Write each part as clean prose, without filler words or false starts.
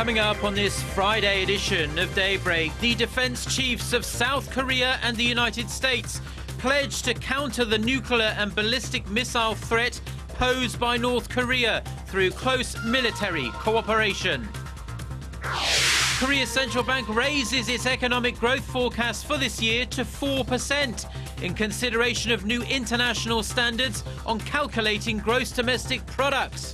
Coming up on this Friday edition of Daybreak, the defense chiefs of South Korea and the United States pledge to counter the nuclear and ballistic missile threat posed by North Korea through close military cooperation. Korea's central bank raises its economic growth forecast for this year to 4% in consideration of new international standards on calculating gross domestic products.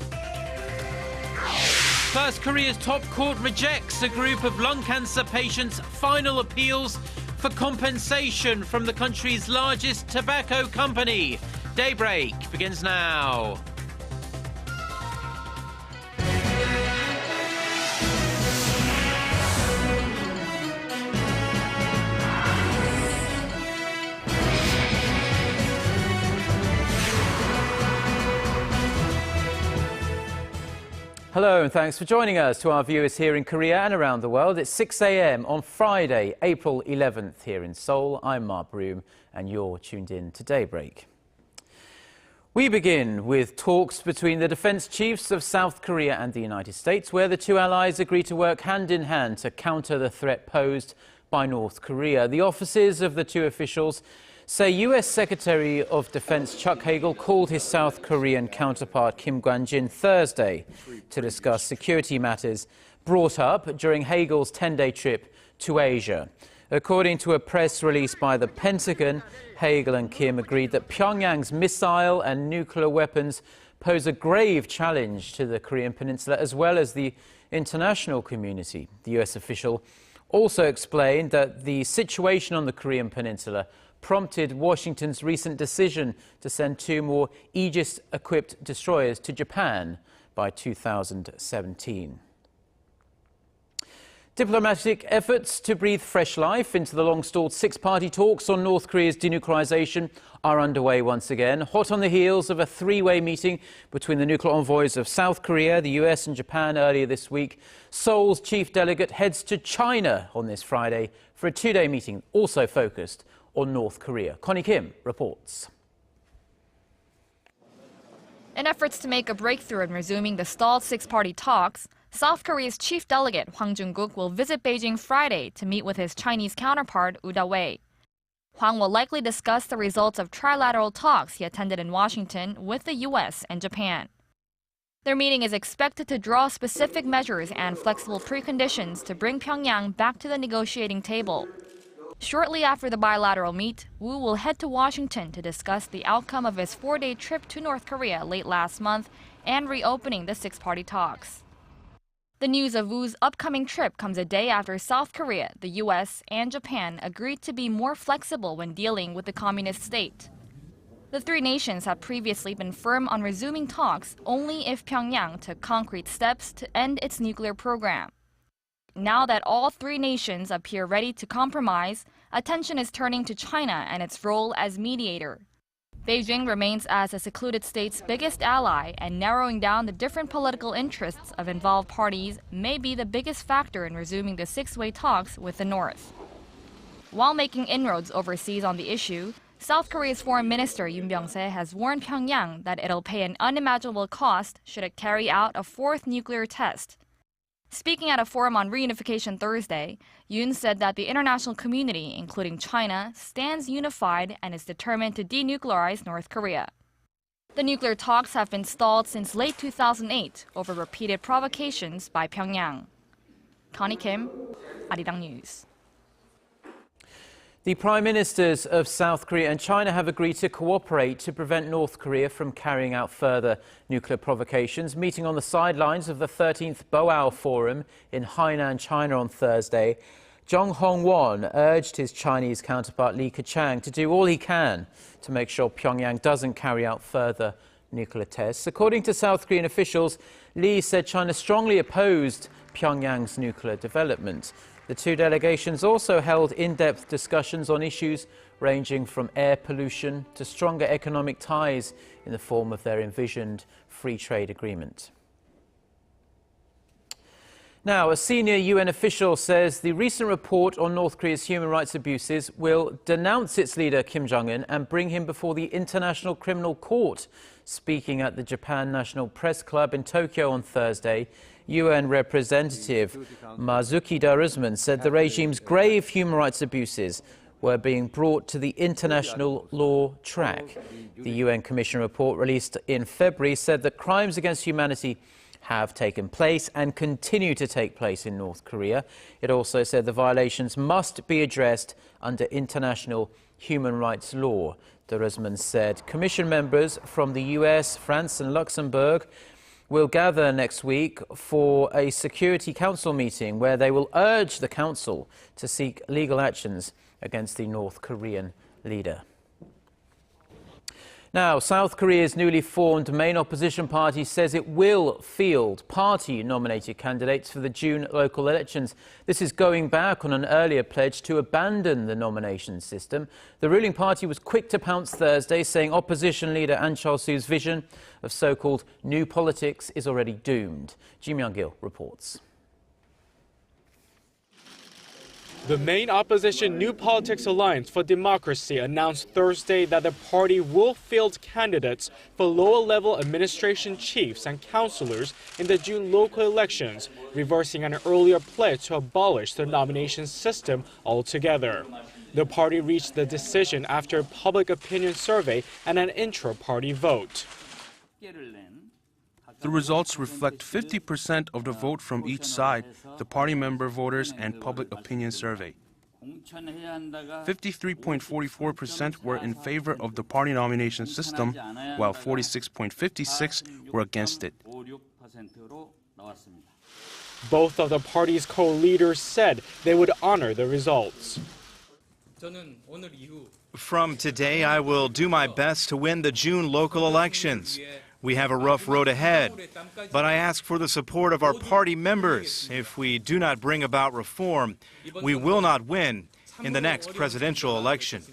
Plus, Korea's top court rejects a group of lung cancer patients' final appeals for compensation from the country's largest tobacco company. Daybreak begins now. Hello and thanks for joining us. To our viewers here in Korea and around the world, it's 6 a.m. on Friday, April 11th here in Seoul. I'm Mark Broom and you're tuned in to Daybreak. We begin with talks between the defense chiefs of South Korea and the United States, where the two allies agree to work hand in hand to counter the threat posed by North Korea. The offices of the two officials say U.S. Secretary of Defense Chuck Hagel called his South Korean counterpart Kim Kwan-jin Thursday to discuss security matters brought up during Hagel's 10-day trip to Asia. According to a press release by the Pentagon, Hagel and Kim agreed that Pyongyang's missile and nuclear weapons pose a grave challenge to the Korean peninsula as well as the international community. The U.S. official also explained that the situation on the Korean peninsula prompted Washington's recent decision to send two more Aegis-equipped destroyers to Japan by 2017. Diplomatic efforts to breathe fresh life into the long-stalled six-party talks on North Korea's denuclearization are underway once again, hot on the heels of a three-way meeting between the nuclear envoys of South Korea, the US and Japan earlier this week. Seoul's chief delegate heads to China on this Friday for a two-day meeting also focused on North Korea. Connie Kim reports. In efforts to make a breakthrough in resuming the stalled six-party talks, South Korea's chief delegate Hwang Jung-kook will visit Beijing Friday to meet with his Chinese counterpart Woo Da-wei. Hwang will likely discuss the results of trilateral talks he attended in Washington with the US and Japan. Their meeting is expected to draw specific measures and flexible preconditions to bring Pyongyang back to the negotiating table. Shortly after the bilateral meet, Woo will head to Washington to discuss the outcome of his four-day trip to North Korea late last month and reopening the six-party talks. The news of Woo's upcoming trip comes a day after South Korea, the US, and Japan agreed to be more flexible when dealing with the communist state. The three nations had previously been firm on resuming talks only if Pyongyang took concrete steps to end its nuclear program. Now that all three nations appear ready to compromise, attention is turning to China and its role as mediator. Beijing remains as a secluded state's biggest ally, and narrowing down the different political interests of involved parties may be the biggest factor in resuming the six-way talks with the North. While making inroads overseas on the issue, South Korea's Foreign Minister Yoon Byung-se has warned Pyongyang that it'll pay an unimaginable cost should it carry out a fourth nuclear test. Speaking at a forum on reunification Thursday, Yoon said that the international community, including China, stands unified and is determined to denuclearize North Korea. The nuclear talks have been stalled since late 2008 over repeated provocations by Pyongyang. Connie Kim, Arirang News. The Prime Ministers of South Korea and China have agreed to cooperate to prevent North Korea from carrying out further nuclear provocations. Meeting on the sidelines of the 13th Boao Forum in Hainan, China on Thursday, Chung Hong-won urged his Chinese counterpart Li Keqiang to do all he can to make sure Pyongyang doesn't carry out further nuclear tests. According to South Korean officials, Li said China strongly opposed Pyongyang's nuclear development. The two delegations also held in-depth discussions on issues ranging from air pollution to stronger economic ties in the form of their envisioned free trade agreement. Now, a senior UN official says the recent report on North Korea's human rights abuses will denounce its leader Kim Jong-un and bring him before the International Criminal Court. Speaking at the Japan National Press Club in Tokyo on Thursday, UN Representative Marzuki Darusman said the regime's grave human rights abuses were being brought to the international law track. The UN Commission report released in February said that crimes against humanity have taken place and continue to take place in North Korea. It also said the violations must be addressed under international human rights law. Darusman said Commission members from the US, France and Luxembourg will gather next week for a Security Council meeting where they will urge the Council to seek legal actions against the North Korean leader. Now, South Korea's newly formed main opposition party says it will field party-nominated candidates for the June local elections. This is going back on an earlier pledge to abandon the nomination system. The ruling party was quick to pounce Thursday, saying opposition leader Ahn Cheol-soo's vision of so-called new politics is already doomed. Ji Myung-gil reports. The main opposition New Politics Alliance for Democracy announced Thursday that the party will field candidates for lower-level administration chiefs and councillors in the June local elections, reversing an earlier pledge to abolish the nomination system altogether. The party reached the decision after a public opinion survey and an intra-party vote. The results reflect 50% of the vote from each side, the party member voters and public opinion survey. 53.44% were in favor of the party nomination system, while 46.56% were against it. Both of the party's co-leaders said they would honor the results. From today, I will do my best to win the June local elections. We have a rough road ahead, but I ask for the support of our party members. If we do not bring about reform, we will not win in the next presidential election.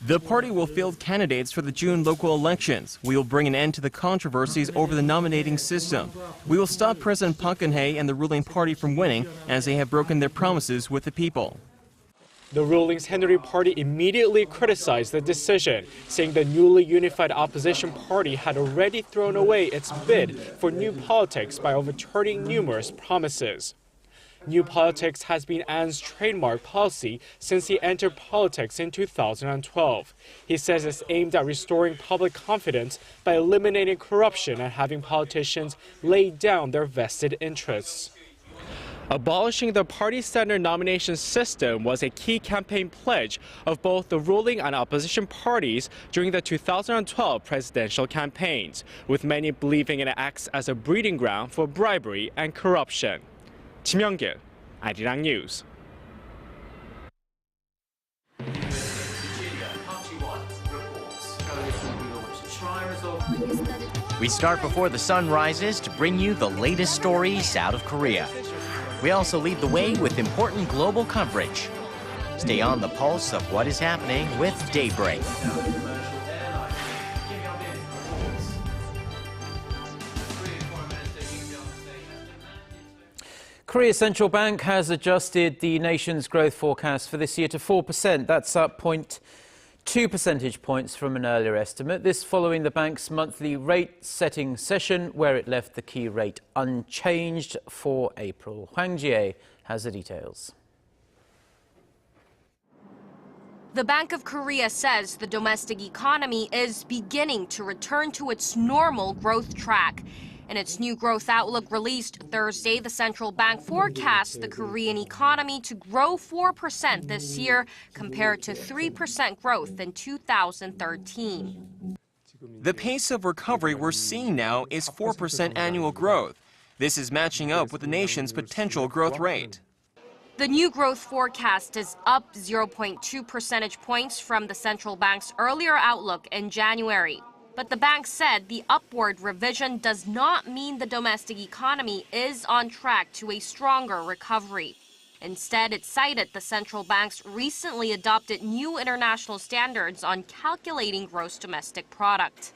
The party will field candidates for the June local elections. We will bring an end to the controversies over the nominating system. We will stop President Park Geun-hye and the ruling party from winning, as they have broken their promises with the people. The ruling's Henry Party immediately criticized the decision, saying the newly unified opposition party had already thrown away its bid for New Politics by overturning numerous promises. New Politics has been An's trademark policy since he entered politics in 2012. He says it's aimed at restoring public confidence by eliminating corruption and having politicians lay down their vested interests. Abolishing the party-standard nomination system was a key campaign pledge of both the ruling and opposition parties during the 2012 presidential campaigns, with many believing it acts as a breeding ground for bribery and corruption. Ji Myung-gil, Arirang News. We start before the sun rises to bring you the latest stories out of Korea. We also lead the way with important global coverage. Stay on the pulse of what is happening with Daybreak. Korea's central bank has adjusted the nation's growth forecast for this year to 4%. That's up 0.2 percentage points from an earlier estimate. This following the bank's monthly rate-setting session, where it left the key rate unchanged for April. Hwang Jie has the details. The Bank of Korea says the domestic economy is beginning to return to its normal growth track. In its new growth outlook released Thursday, the central bank forecasts the Korean economy to grow 4% this year, compared to 3% growth in 2013. The pace of recovery we're seeing now is 4% annual growth. This is matching up with the nation's potential growth rate. The new growth forecast is up 0.2 percentage points from the central bank's earlier outlook in January. But the bank said the upward revision does not mean the domestic economy is on track to a stronger recovery. Instead, it cited the central bank's recently adopted new international standards on calculating gross domestic product.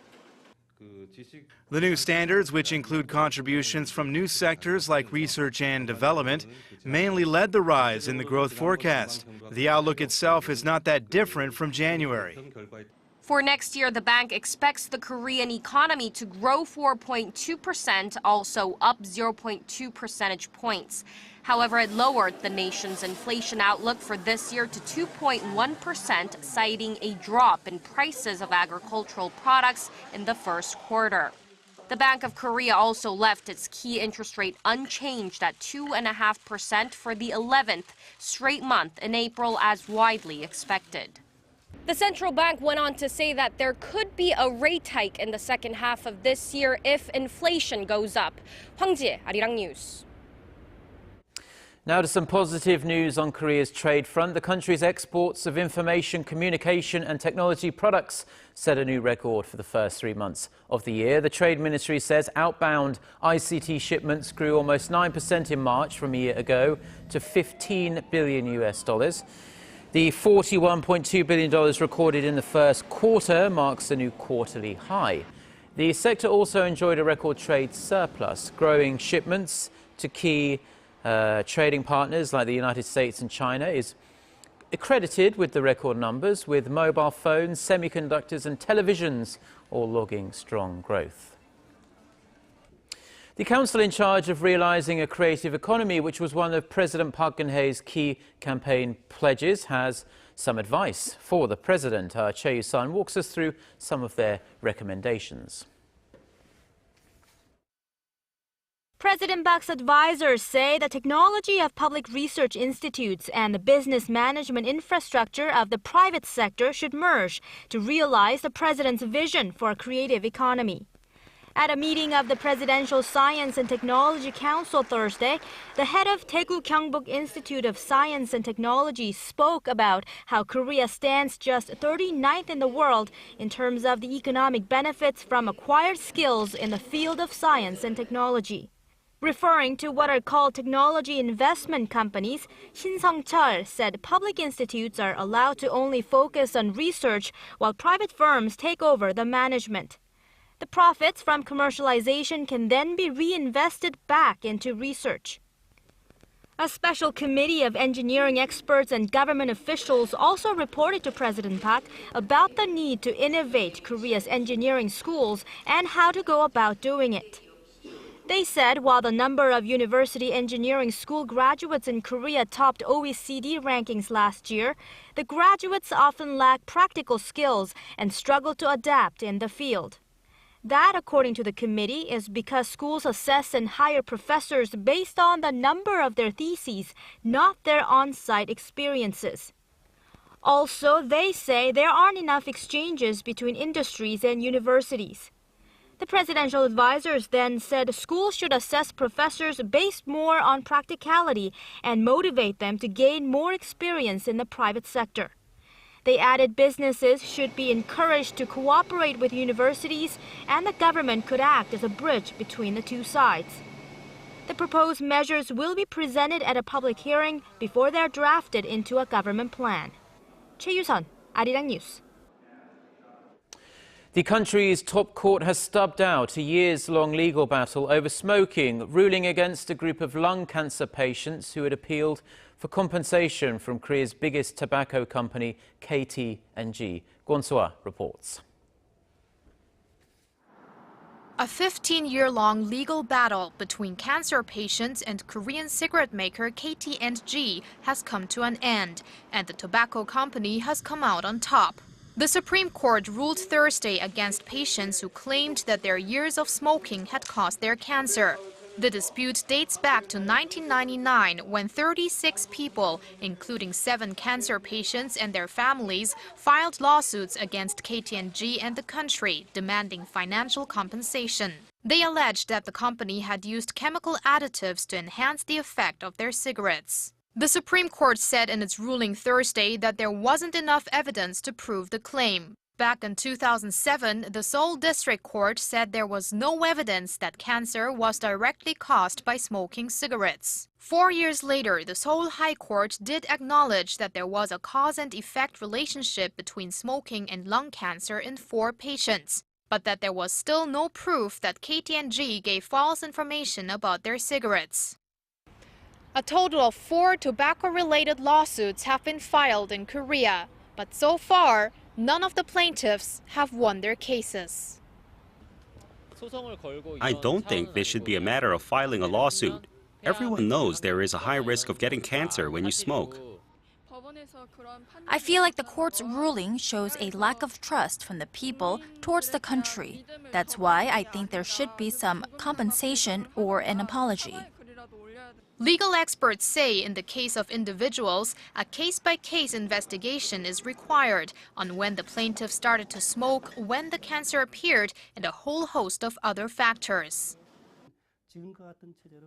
The new standards, which include contributions from new sectors like research and development, mainly led the rise in the growth forecast. The outlook itself is not that different from January. For next year, the bank expects the Korean economy to grow 4.2%, also up 0.2 percentage points. However, it lowered the nation's inflation outlook for this year to 2.1%, citing a drop in prices of agricultural products in the first quarter. The Bank of Korea also left its key interest rate unchanged at 2.5% for the 11th straight month in April, as widely expected. The central bank went on to say that there could be a rate hike in the second half of this year if inflation goes up. Hwang Ji, Arirang News. Now to some positive news on Korea's trade front. The country's exports of information, communication and technology products set a new record for the first 3 months of the year. The Trade Ministry says outbound ICT shipments grew almost 9% in March from a year ago to $15 billion. The $41.2 billion recorded in the first quarter marks a new quarterly high. The sector also enjoyed a record trade surplus, growing shipments to key trading partners like the United States and China is accredited with the record numbers, with mobile phones, semiconductors and televisions all logging strong growth. The council in charge of realising a creative economy, which was one of President Park Geun-hye's key campaign pledges, has some advice for the president. Choi Yu-sun walks us through some of their recommendations. President Park's advisors say the technology of public research institutes and the business management infrastructure of the private sector should merge to realize the president's vision for a creative economy. At a meeting of the Presidential Science and Technology Council Thursday, the head of Daegu Gyeongbuk Institute of Science and Technology spoke about how Korea stands just 39th in the world in terms of the economic benefits from acquired skills in the field of science and technology. Referring to what are called technology investment companies, Shin Sung-chul said public institutes are allowed to only focus on research while private firms take over the management. The profits from commercialization can then be reinvested back into research. A special committee of engineering experts and government officials also reported to President Park about the need to innovate Korea's engineering schools and how to go about doing it. They said while the number of university engineering school graduates in Korea topped OECD rankings last year, the graduates often lack practical skills and struggle to adapt in the field. That, according to the committee, is because schools assess and hire professors based on the number of their theses, not their on-site experiences. Also, they say there aren't enough exchanges between industries and universities. The presidential advisors then said schools should assess professors based more on practicality and motivate them to gain more experience in the private sector. They added businesses should be encouraged to cooperate with universities, and the government could act as a bridge between the two sides. The proposed measures will be presented at a public hearing before they're drafted into a government plan. Choi Yu-sun, Arirang News. The country's top court has stubbed out a years-long legal battle over smoking, ruling against a group of lung cancer patients who had appealed for compensation from Korea's biggest tobacco company, KT&G. Kwon So-ah reports. A 15-year-long legal battle between cancer patients and Korean cigarette maker KT&G has come to an end, and the tobacco company has come out on top. The Supreme Court ruled Thursday against patients who claimed that their years of smoking had caused their cancer. The dispute dates back to 1999, when 36 people, including 7 cancer patients and their families, filed lawsuits against KT&G and the country, demanding financial compensation. They alleged that the company had used chemical additives to enhance the effect of their cigarettes. The Supreme Court said in its ruling Thursday that there wasn't enough evidence to prove the claim. Back in 2007, the Seoul District Court said there was no evidence that cancer was directly caused by smoking cigarettes. 4 years later, the Seoul High Court did acknowledge that there was a cause and effect relationship between smoking and lung cancer in 4 patients. but that there was still no proof that KT&G gave false information about their cigarettes. A total of 4 tobacco-related lawsuits have been filed in Korea, but so far, none of the plaintiffs have won their cases. I don't think this should be a matter of filing a lawsuit. Everyone knows there is a high risk of getting cancer when you smoke. I feel like the court's ruling shows a lack of trust from the people towards the country. That's why I think there should be some compensation or an apology. Legal experts say in the case of individuals, a case-by-case investigation is required on when the plaintiff started to smoke, when the cancer appeared, and a whole host of other factors.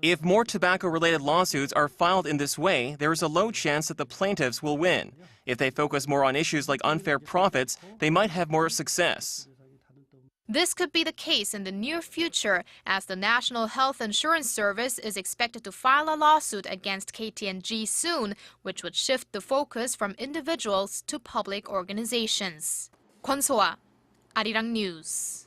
If more tobacco-related lawsuits are filed in this way, there is a low chance that the plaintiffs will win. If they focus more on issues like unfair profits, they might have more success. This could be the case in the near future, as the National Health Insurance Service is expected to file a lawsuit against KT&G soon, which would shift the focus from individuals to public organizations. Kwon So-ah, Arirang News.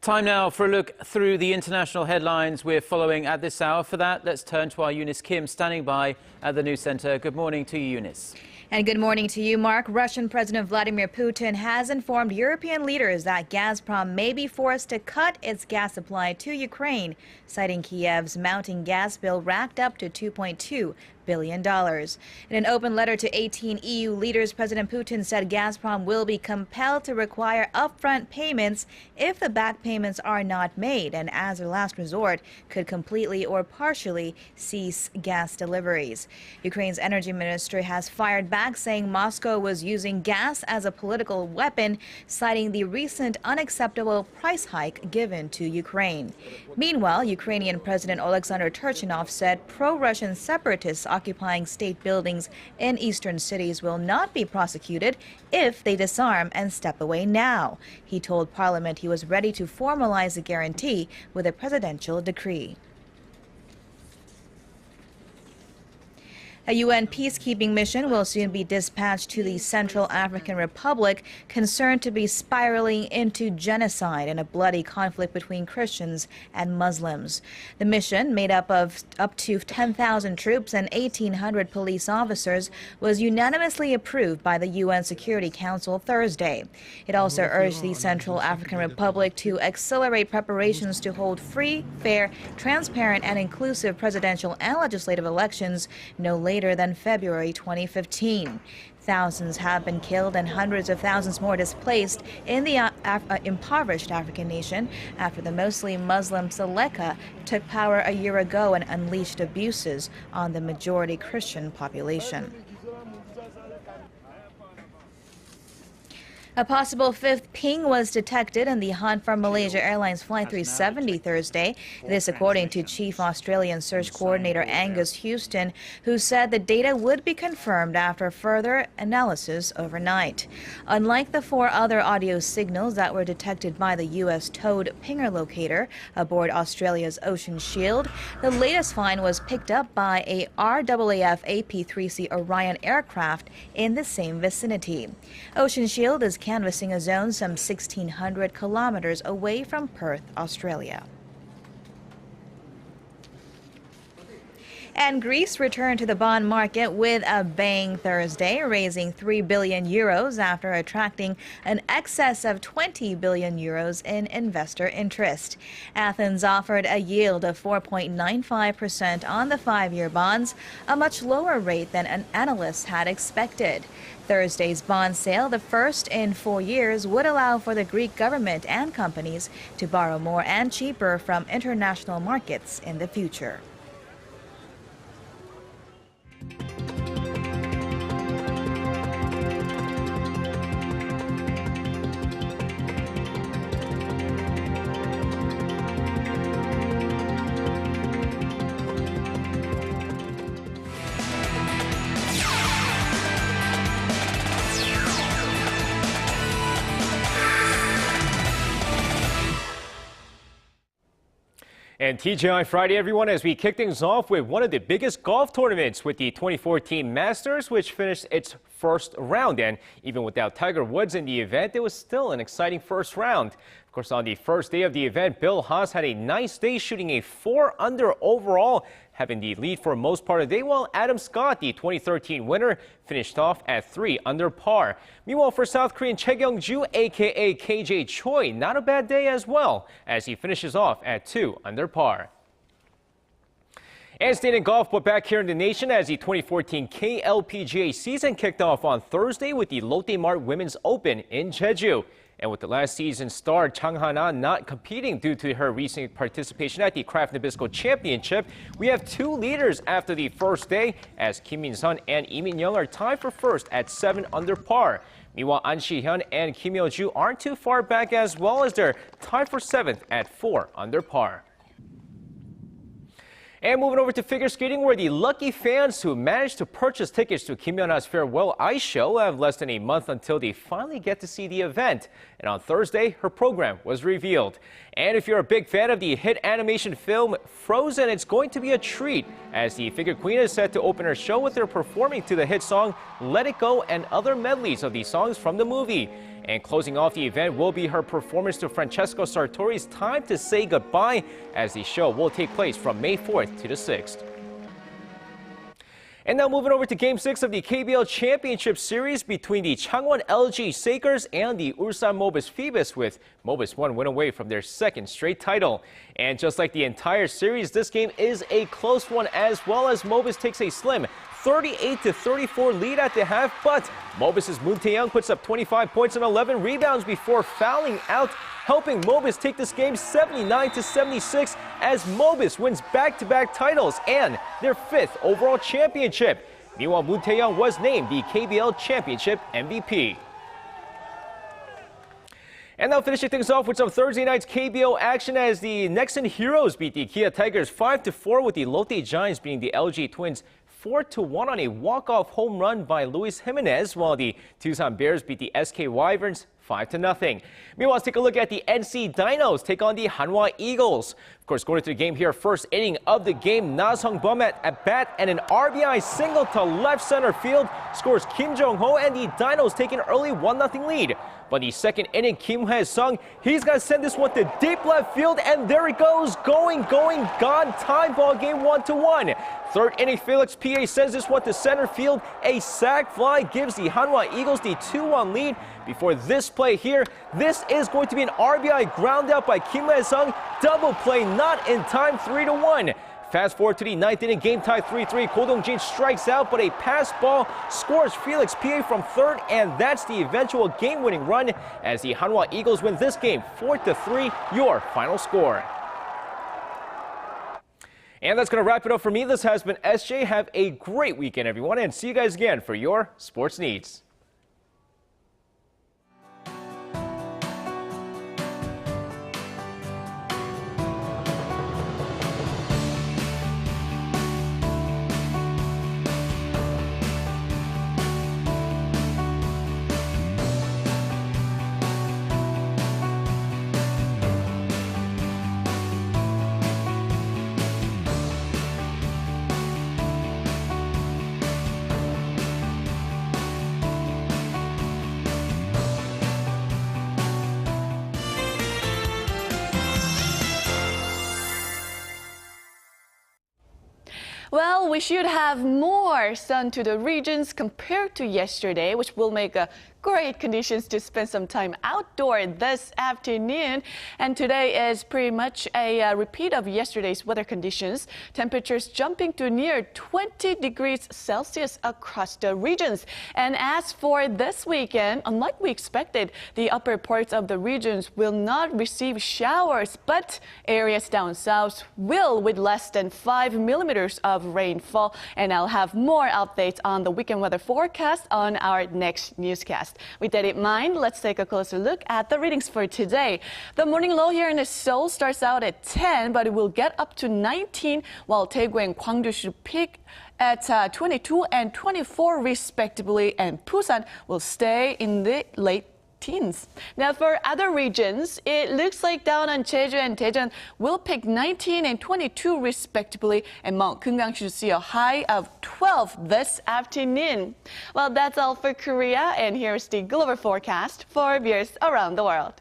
Time now for a look through the international headlines we're following at this hour. For that, let's turn to our Eunice Kim standing by at the news center. Good morning to you, Eunice. And good morning to you, Mark. Russian President Vladimir Putin has informed European leaders that Gazprom may be forced to cut its gas supply to Ukraine, citing Kiev's mounting gas bill racked up to $2.2 billion. In an open letter to 18 EU leaders, President Putin said Gazprom will be compelled to require upfront payments if the back payments are not made, and as a last resort, could completely or partially cease gas deliveries. Ukraine's energy ministry has fired back, saying Moscow was using gas as a political weapon, citing the recent unacceptable price hike given to Ukraine. Meanwhile, Ukrainian President Alexander Turchinov said pro-Russian separatists occupying state buildings in eastern cities will not be prosecuted if they disarm and step away now. He told Parliament he was ready to formalize the guarantee with a presidential decree. A UN peacekeeping mission will soon be dispatched to the Central African Republic, concerned to be spiraling into genocide in a bloody conflict between Christians and Muslims. The mission, made up of up to 10,000 troops and 1,800 police officers, was unanimously approved by the UN Security Council Thursday. It also urged the Central African Republic to accelerate preparations to hold free, fair, transparent, and inclusive presidential and legislative elections no later than February 2015. Thousands have been killed and hundreds of thousands more displaced in the impoverished African nation after the mostly Muslim Seleka took power a year ago and unleashed abuses on the majority Christian population. A possible fifth ping was detected in the hunt for Malaysia Airlines Flight 370 Thursday. This according to Chief Australian Search Coordinator Angus Houston, who said the data would be confirmed after further analysis overnight. Unlike the 4 other audio signals that were detected by the U.S. towed pinger locator aboard Australia's Ocean Shield, the latest find was picked up by a RAAF AP-3C Orion aircraft in the same vicinity. Ocean Shield is canvassing a zone some 1,600 kilometers away from Perth, Australia. And Greece returned to the bond market with a bang Thursday, raising 3 billion euros after attracting an excess of 20 billion euros in investor interest. Athens offered a yield of 4.95% on the 5-year bonds, a much lower rate than analysts had expected. Thursday's bond sale, the first in 4 years, would allow for the Greek government and companies to borrow more and cheaper from international markets in the future. And TGI Friday, everyone, as we kick things off with one of the biggest golf tournaments with the 2014 Masters, which finished its first round. And even without Tiger Woods in the event, it was still an exciting first round. Of course, on the first day of the event, Bill Haas had a nice day shooting a 4-under overall, having the lead for most part of the day, while Adam Scott, the 2013 winner, finished off at 3 under par. Meanwhile, for South Korean Che Kyung-ju, aka KJ Choi, not a bad day as well, as he finishes off at 2 under par. And staying in golf, but back here in the nation, as the 2014 KLPGA season kicked off on Thursday with the Lotte Mart Women's Open in Jeju. And with the last season's star Chung Hong-won not competing due to her recent participation at the Kraft Nabisco Championship, we have two leaders after the first day, as Kim Min-sun and Lee Min-young are tied for first at 7 under par. Meanwhile, An Si-hyun and Kim Hyo-ju aren't too far back as well, as they're tied for 7th at 4 under par. And moving over to figure skating, where the lucky fans who managed to purchase tickets to Kim Yeon-ha's farewell ice show have less than a month until they finally get to see the event. And on Thursday, her program was revealed. And if you're a big fan of the hit animation film Frozen, it's going to be a treat, as the figure queen is set to open her show with her performing to the hit song Let It Go and other medleys of the songs from the movie. And closing off the event will be her performance to Francesco Sartori's Time to Say Goodbye, as the show will take place from May 4th to the 6th. And now moving over to Game 6 of the KBL Championship Series between the Changwon LG Sakers and the Ulsan Mobis Phoebus, with Mobis one win away from their second straight title. And just like the entire series, this game is a close one as well, as Mobis takes a slim 38-34 lead at the half, but Mobis' Moon Tae-young puts up 25 points and 11 rebounds before fouling out, helping Mobis take this game 79-76, as Mobis wins back-to-back titles and their 5th overall championship. Meanwhile, Moon Tae-young was named the KBL Championship MVP. And now finishing things off with some Thursday night's KBO action, as the Nexon Heroes beat the Kia Tigers 5-4, with the Lotte Giants beating the LG Twins 4-1 on a walk-off home run by Luis Jimenez, while the Tucson Bears beat the SK Wyverns 5-0. Meanwhile, let's take a look at the NC Dinos take on the Hanwha Eagles. Of course, going into the game here, first inning of the game, Na Sung-bum at bat, and an RBI single to left center field scores Kim Jong-ho, and the Dinos take an early 1-0 lead. But the second inning, Kim Hae-sung, he's going to send this one to deep left field, and there it goes, going, gone, tie ball game 1-1. Third inning, Felix PA sends this one to center field. A sac fly gives the Hanwha Eagles the 2-1 lead. Before this play here, this is going to be an RBI ground out by Kim Hae-sung. Double play not in time, 3-1. Fast forward to the 9th inning, game tie 3-3. Ko Dong-jin strikes out, but a pass ball scores Felix PA from third, and that's the eventual game-winning run, as the Hanwha Eagles win this game 4-3, your final score. And that's going to wrap it up for me. This has been SJ. Have a great weekend, everyone, and see you guys again for your sports needs. Well, we should have more sun to the regions compared to yesterday, which will make great conditions to spend some time outdoor this afternoon. And today is pretty much a repeat of yesterday's weather conditions. Temperatures jumping to near 20 degrees Celsius across the regions. And as for this weekend, unlike we expected, the upper parts of the regions will not receive showers, but areas down south will, with less than 5 millimeters of rainfall. And I'll have more updates on the weekend weather forecast on our next newscast. With that in mind, let's take a closer look at the readings for today. The morning low here in Seoul starts out at 10, but it will get up to 19, while Daegu and Gwangju should peak at 22 and 24 respectively, and Busan will stay in the late teens. Now for other regions, it looks like down on Jeju and Daejeon will pick 19 and 22 respectively, and Mount Kumgang should see a high of 12 this afternoon. Well, that's all for Korea, and here's the global forecast for viewers around the world.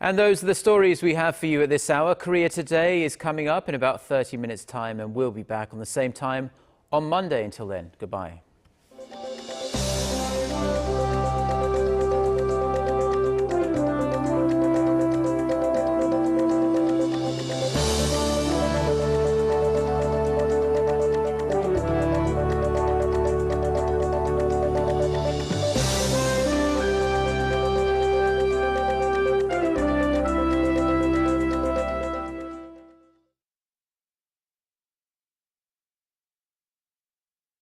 And those are the stories we have for you at this hour. Korea Today is coming up in about 30 minutes' time, and we'll be back on the same time on Monday. Until then, goodbye.